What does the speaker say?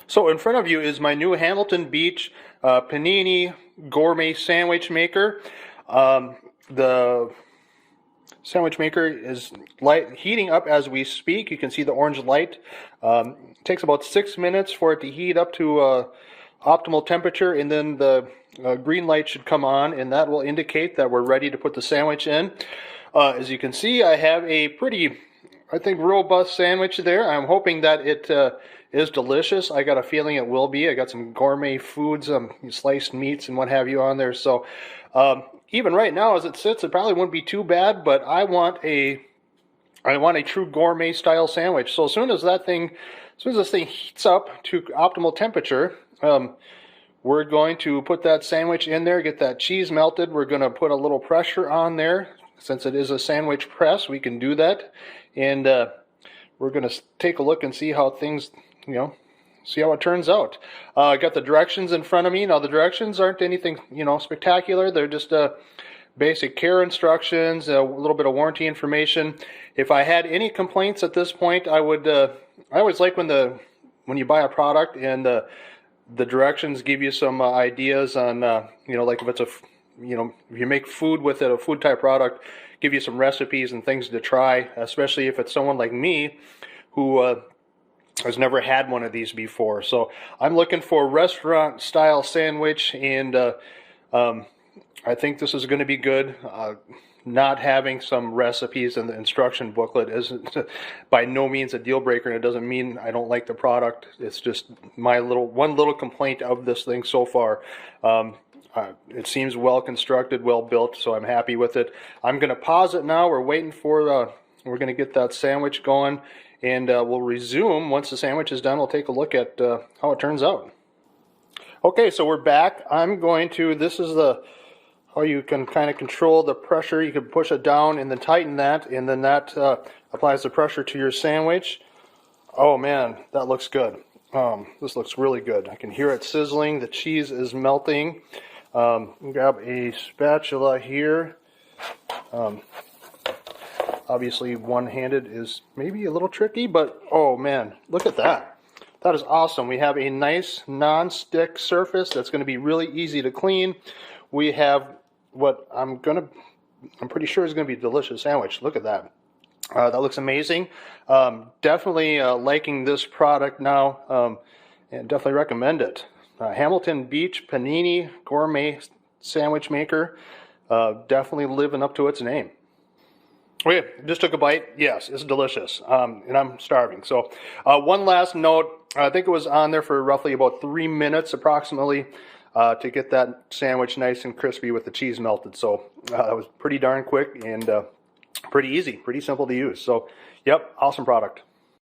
So in front of you is my new Hamilton Beach Panini Gourmet Sandwich Maker. The sandwich maker is heating up as we speak. You can see the orange light. It takes about 6 minutes for it to heat up to optimal temperature, and then the green light should come on, and that will indicate that we're ready to put the sandwich in. As you can see, I have a pretty, I think, robust sandwich there. I'm hoping that it is delicious. I got a feeling it will be. I got some gourmet foods, sliced meats and what have you on there. So even right now as it sits, it probably wouldn't be too bad, but I want a true gourmet style sandwich. So as soon as this thing heats up to optimal temperature, we're going to put that sandwich in there, get that cheese melted. We're going to put a little pressure on there. Since it is a sandwich press, we can do that. And we're going to take a look and see how things, see how it turns out. I got the directions in front of me. Now, the directions aren't anything, spectacular. They're just basic care instructions, a little bit of warranty information. If I had any complaints at this point, I would. I always like when you buy a product and the directions give you some ideas on, like if it's if you make food with it, a food type product, give you some recipes and things to try, especially if it's someone like me who has never had one of these before. So I'm looking for a restaurant style sandwich, and I think this is going to be good. Not having some recipes in the instruction booklet isn't by no means a deal breaker, and it doesn't mean I don't like the product. It's just my one little complaint of this thing so far. It seems well constructed, well built, so I'm happy with it. I'm going to pause it now. We're waiting for we're going to get that sandwich going, and we'll resume once the sandwich is done. We'll take a look at how it turns out. Okay, so we're back. This is how you can kind of control the pressure. You can push it down and then tighten that, and then that applies the pressure to your sandwich. Oh man, that looks good. This looks really good. I can hear it sizzling. The cheese is melting. Grab a spatula here. Obviously one-handed is maybe a little tricky, but oh man, look at that. That is awesome. We have a nice non-stick surface that's going to be really easy to clean. We have what I'm pretty sure is going to be a delicious sandwich. Look at that. That looks amazing. Definitely liking this product now, and definitely recommend it. Hamilton Beach Panini Gourmet Sandwich Maker, definitely living up to its name. Okay, just took a bite. Yes, it's delicious, and I'm starving. So one last note, I think it was on there for roughly about 3 minutes approximately to get that sandwich nice and crispy with the cheese melted. So that was pretty darn quick and pretty easy, pretty simple to use. So, yep, awesome product.